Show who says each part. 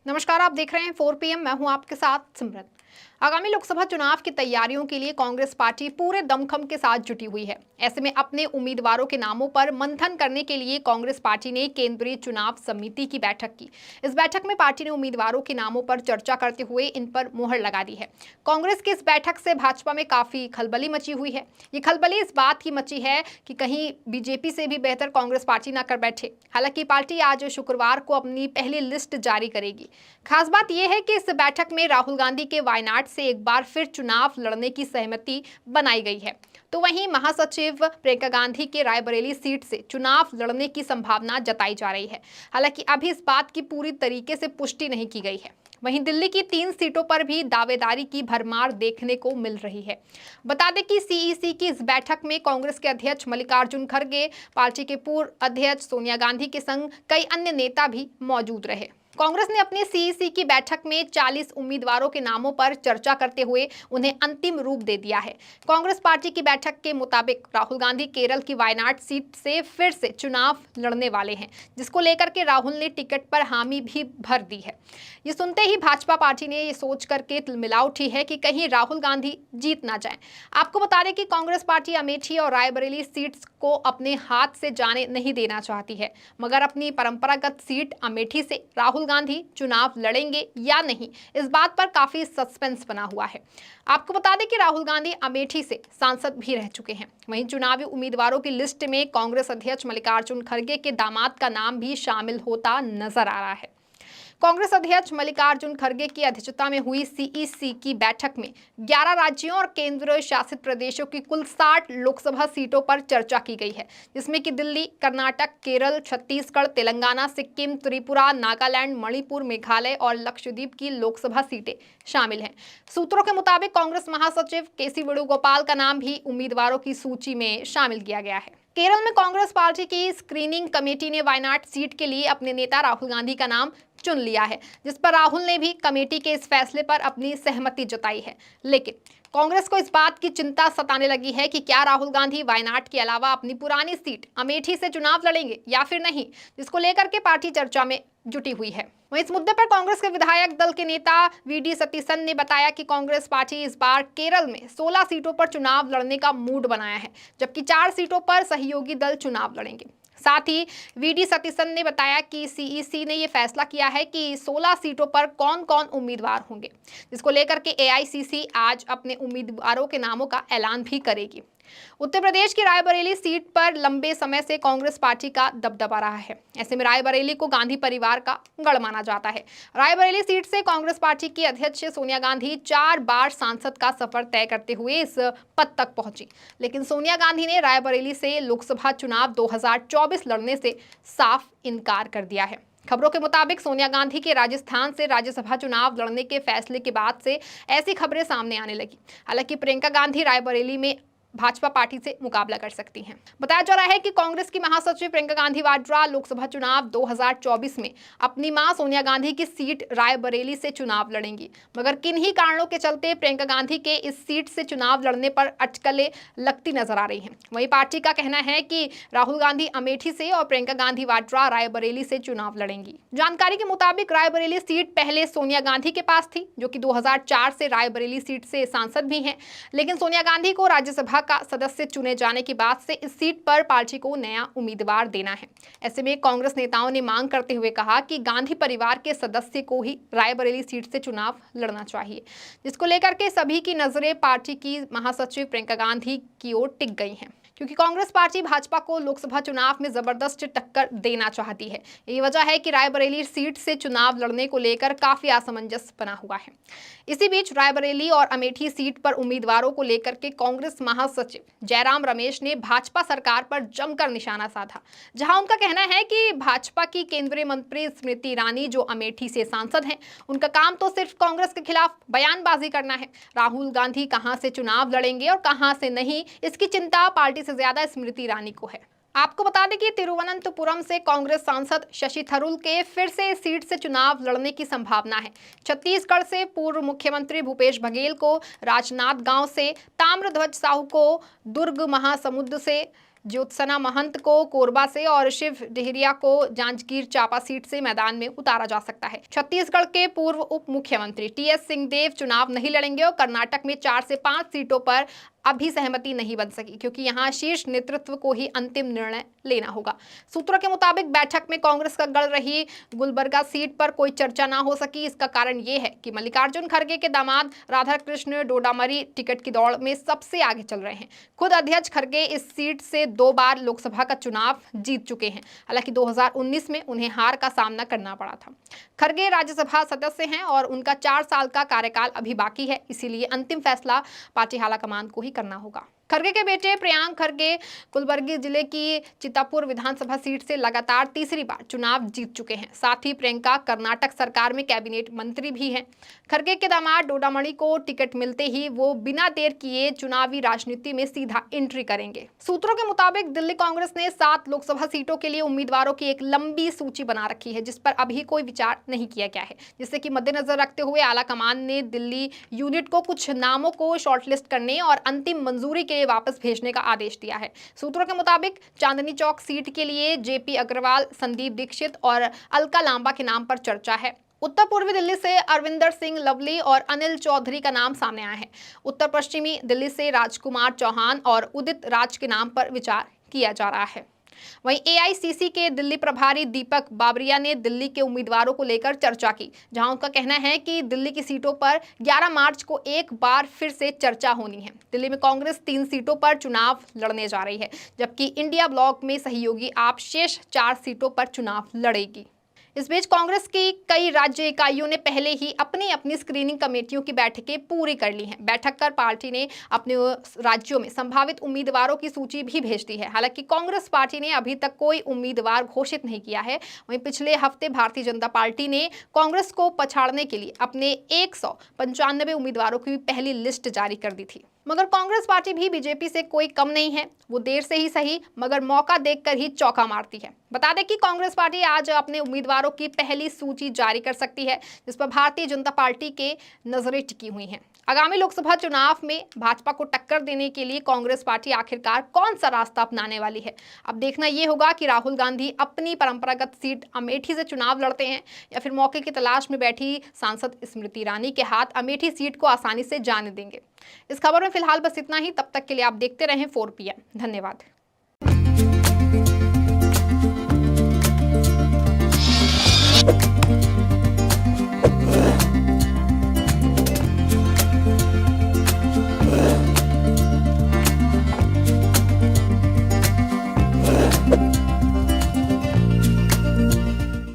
Speaker 1: नमस्कार, आप देख रहे हैं 4 PM। मैं हूं आपके साथ सिमरन। आगामी लोकसभा चुनाव की तैयारियों के लिए कांग्रेस पार्टी पूरे दमखम के साथ जुटी हुई है। ऐसे में अपने उम्मीदवारों के नामों पर मंथन करने के लिए कांग्रेस पार्टी ने केंद्रीय चुनाव समिति की बैठक की। इस बैठक में पार्टी ने उम्मीदवारों के नामों पर चर्चा करते हुए इन पर मुहर लगा दी है। कांग्रेस की इस बैठक से भाजपा में काफी खलबली मची हुई है। ये खलबली इस बात की मची है कि कहीं बीजेपी से भी बेहतर कांग्रेस पार्टी न कर बैठे। हालांकि पार्टी आज शुक्रवार को अपनी पहली लिस्ट जारी करेगी। खास बात यह है कि इस बैठक में राहुल गांधी के वायनाड से एक बार फिर चुनाव लड़ने की सहमति बनाई गई है। तो वहीं महासचिव प्रियंका गांधी के रायबरेली सीट से चुनाव लड़ने की संभावना जताई जा रही है। हालांकि अभी इस बात की पूरी तरीके से पुष्टि नहीं की गई है। वहीं दिल्ली की 3 सीटों पर भी दावेदारी की भरमार देखने को मिल रही है। बता दें कि सीईसी की इस बैठक में कांग्रेस के अध्यक्ष मल्लिकार्जुन खड़गे, पार्टी के पूर्व अध्यक्ष सोनिया गांधी के संग कई अन्य नेता भी मौजूद रहे। कांग्रेस ने अपनी सीईसी की बैठक में 40 उम्मीदवारों के नामों पर चर्चा करते हुए उन्हें अंतिम रूप दे दिया है। कांग्रेस पार्टी की बैठक के मुताबिक राहुल गांधी केरल की वायनाड सीट से फिर से चुनाव लड़ने वाले हैं, जिसको लेकर के राहुल ने टिकट पर हामी भी भर दी है। ये सुनते ही भाजपा पार्टी ने ये सोच करके तिलमिला उठी है कि कहीं राहुल गांधी जीत ना जाए। आपको बता दें कि कांग्रेस पार्टी अमेठी और रायबरेली सीट्स को अपने हाथ से जाने नहीं देना चाहती है, मगर अपनी परंपरागत सीट अमेठी से राहुल गांधी चुनाव लड़ेंगे या नहीं, इस बात पर काफी सस्पेंस बना हुआ है। आपको बता दें कि राहुल गांधी अमेठी से सांसद भी रह चुके हैं। वहीं चुनावी उम्मीदवारों की लिस्ट में कांग्रेस अध्यक्ष मल्लिकार्जुन खड़गे के दामाद का नाम भी शामिल होता नजर आ रहा है। कांग्रेस अध्यक्ष मल्लिकार्जुन खड़गे की अध्यक्षता में हुई सीईसी की बैठक में 11 राज्यों और केंद्र शासित प्रदेशों की कुल 60 लोकसभा सीटों पर चर्चा की गई है, जिसमें कि दिल्ली, कर्नाटक, केरल, छत्तीसगढ़, तेलंगाना, सिक्किम, त्रिपुरा, नागालैंड, मणिपुर, मेघालय और लक्षद्वीप की लोकसभा सीटें शामिल हैं। सूत्रों के मुताबिक कांग्रेस महासचिव केसी वेणुगोपाल का नाम भी उम्मीदवारों की सूची में शामिल किया गया है। केरल में कांग्रेस पार्टी की स्क्रीनिंग कमेटी ने वायनाड सीट के लिए अपने नेता राहुल गांधी का नाम चुन लिया है, जिस पर राहुल ने भी कमेटी के इस फैसले पर अपनी सहमति जताई है। लेकिन कांग्रेस को इस बात की चिंता सताने लगी है कि क्या राहुल गांधी वायनाड के अलावा अपनी पुरानी सीट अमेठी से चुनाव लड़ेंगे या फिर नहीं, जिसको लेकर के पार्टी चर्चा में जुटी हुई है। वहीं इस मुद्दे पर कांग्रेस के विधायक दल के नेता वीडी सतीसन ने बताया कि कांग्रेस पार्टी इस बार केरल में 16 सीटों पर चुनाव लड़ने का मूड बनाया है, जबकि 4 सीटों पर सहयोगी दल चुनाव लड़ेंगे। साथ ही वीडी सतीसन ने बताया कि सीईसी ने यह फैसला किया है कि 16 सीटों पर कौन कौन उम्मीदवार होंगे, जिसको लेकर के एआईसीसी आज अपने उम्मीदवारों के नामों का ऐलान भी करेगी। उत्तर प्रदेश की रायबरेली सीट पर लंबे समय से कांग्रेस पार्टी का दबदबा रहा है। ऐसे में रायबरेली को गांधी परिवार का गढ़ माना जाता है। रायबरेली सीट से कांग्रेस पार्टी की अध्यक्ष सोनिया गांधी 4 बार सांसद का सफर तय करते हुए इस पद तक पहुंची, लेकिन सोनिया गांधी ने रायबरेली से लोकसभा चुनाव 2024 लड़ने से साफ इनकार कर दिया है। खबरों के मुताबिक सोनिया गांधी के राजस्थान से राज्यसभा चुनाव लड़ने के फैसले के बाद से ऐसी खबरें सामने आने लगी। हालांकि प्रियंका गांधी रायबरेली में भाजपा पार्टी से मुकाबला कर सकती हैं। बताया जा रहा है कि कांग्रेस की महासचिव प्रियंका गांधी वाड्रा लोकसभा चुनाव 2024 में अपनी मां सोनिया गांधी की सीट रायबरेली से चुनाव लड़ेंगी, मगर किन्हीं कारणों के चलते प्रियंका गांधी के इस सीट से चुनाव लड़ने पर अटकलें लगती नजर आ रही हैं। वहीं पार्टी का कहना है कि राहुल गांधी अमेठी से और प्रियंका गांधी वाड्रा रायबरेली से चुनाव लड़ेंगी। जानकारी के मुताबिक रायबरेली सीट पहले सोनिया गांधी के पास थी, जो कि 2004 से रायबरेली सीट से सांसद भी हैं, लेकिन सोनिया गांधी को राज्यसभा का सदस्य चुने जाने के बाद से इस सीट पर पार्टी को नया उम्मीदवार देना है। ऐसे में कांग्रेस नेताओं ने मांग करते हुए कहा कि गांधी परिवार के सदस्य को ही रायबरेली सीट से चुनाव लड़ना चाहिए, जिसको लेकर के सभी की नजरें पार्टी की महासचिव प्रियंका गांधी की ओर टिक गई हैं, क्योंकि कांग्रेस पार्टी भाजपा को लोकसभा चुनाव में जबरदस्त टक्कर देना चाहती है। यही वजह है कि रायबरेली सीट से चुनाव लड़ने को लेकर काफी असमंजस बना हुआ है। इसी बीच रायबरेली और अमेठी सीट पर उम्मीदवारों को लेकर के कांग्रेस महासचिव जयराम रमेश ने भाजपा सरकार पर जमकर निशाना साधा, जहां उनका कहना है कि भाजपा की केंद्रीय मंत्री स्मृति ईरानी, जो अमेठी से सांसद हैं, उनका काम तो सिर्फ कांग्रेस के खिलाफ बयानबाजी करना है। राहुल गांधी कहां से चुनाव लड़ेंगे और कहां से नहीं, इसकी चिंता पार्टी से ज्यादा स्मृति ईरानी को है। आपको बता दें कि तिरुवनंतपुरम से कांग्रेस सांसद शशि थरूर के फिर से इस सीट से चुनाव लड़ने की संभावना है। छत्तीसगढ़ से पूर्व मुख्यमंत्री भूपेश बघेल को राजनांदगांव से, ताम्रध्वज साहू को दुर्ग महासमुंद से, ज्योत्सना महंत को कोरबा से और शिव डहरिया को जांजगीर चांपा सीट से मैदान में उतारा जा सकता है। छत्तीसगढ़ के पूर्व उप मुख्यमंत्री टीएस सिंहदेव चुनाव नहीं लड़ेंगे और कर्नाटक में 4 से 5 सीटों पर अभी सहमति नहीं बन सकी, क्योंकि यहां शीर्ष नेतृत्व को ही अंतिम निर्णय लेना होगा। सूत्रों के मुताबिक बैठक में कांग्रेस का गढ़ रही गुलबर्गा सीट पर कोई चर्चा ना हो सकी। इसका कारण यह है कि मल्लिकार्जुन खड़गे के दामाद राधाकृष्ण डोडामरी टिकट की दौड़ में सबसे आगे चल रहे हैं। खुद अध्यक्ष खड़गे इस सीट से 2 बार लोकसभा का चुनाव जीत चुके हैं। हालांकि 2019 में उन्हें हार का सामना करना पड़ा था। खड़गे राज्यसभा सदस्य हैं और उनका 4 साल का कार्यकाल अभी बाकी है, इसीलिए अंतिम फैसला पार्टी हाईकमान को ही करना होगा। खड़गे के बेटे प्रियांक खड़गे कुलबर्गी जिले की चित्तापुर विधानसभा सीट से लगातार तीसरी बार चुनाव जीत चुके हैं। साथ ही प्रियंका कर्नाटक सरकार में कैबिनेट मंत्री भी हैं। खड़गे के दामाद डोडामणि को टिकट मिलते ही वो बिना देर किए चुनावी राजनीति में सीधा एंट्री करेंगे। सूत्रों के मुताबिक दिल्ली कांग्रेस ने 7 लोकसभा सीटों के लिए उम्मीदवारों की एक लंबी सूची बना रखी है, जिस पर अभी कोई विचार नहीं किया गया है, जिससे कि मद्देनजर रखते हुए आला कमान ने दिल्ली यूनिट को कुछ नामों को शॉर्टलिस्ट करने और अंतिम मंजूरी के वापस भेजने का आदेश दिया है। सूत्रों के मुताबिक चांदनी चौक सीट के लिए जेपी अग्रवाल, संदीप दीक्षित और अलका लांबा के नाम पर चर्चा है। उत्तर पूर्वी दिल्ली से अरविंदर सिंह लवली और अनिल चौधरी का नाम सामने आया है। उत्तर पश्चिमी दिल्ली से राजकुमार चौहान और उदित राज के नाम पर विचार किया जा रहा है। वहीं एआईसीसी के दिल्ली प्रभारी दीपक बाबरिया ने दिल्ली के उम्मीदवारों को लेकर चर्चा की, जहां उनका कहना है कि दिल्ली की सीटों पर 11 मार्च को एक बार फिर से चर्चा होनी है। दिल्ली में कांग्रेस 3 सीटों पर चुनाव लड़ने जा रही है, जबकि इंडिया ब्लॉक में सहयोगी आप शेष 4 सीटों पर चुनाव लड़ेगी। इस बीच कांग्रेस की कई राज्य इकाइयों ने पहले ही अपनी अपनी स्क्रीनिंग कमेटियों की बैठकें पूरी कर ली हैं। बैठक कर पार्टी ने अपने राज्यों में संभावित उम्मीदवारों की सूची भी भेज दी है। हालांकि कांग्रेस पार्टी ने अभी तक कोई उम्मीदवार घोषित नहीं किया है। वहीं पिछले हफ्ते भारतीय जनता पार्टी ने कांग्रेस को पछाड़ने के लिए अपने 195 उम्मीदवारों की पहली लिस्ट जारी कर दी थी। मगर कांग्रेस पार्टी भी बीजेपी से कोई कम नहीं है। वो देर से ही सही मगर मौका देखकर ही चौका मारती है। बता दें कि कांग्रेस पार्टी आज अपने उम्मीदवारों की पहली सूची जारी कर सकती है, जिस पर भारतीय जनता पार्टी के नजरें टिकी हुई हैं। आगामी लोकसभा चुनाव में भाजपा को टक्कर देने के लिए कांग्रेस पार्टी आखिरकार कौन सा रास्ता अपनाने वाली है। अब देखना यह होगा कि राहुल गांधी अपनी परंपरागत सीट अमेठी से चुनाव लड़ते हैं या फिर मौके की तलाश में बैठी सांसद स्मृति ईरानी के हाथ अमेठी सीट को आसानी से जाने देंगे। इस खबर में फिलहाल बस इतना ही। तब तक के लिए आप देखते रहें 4PM। धन्यवाद।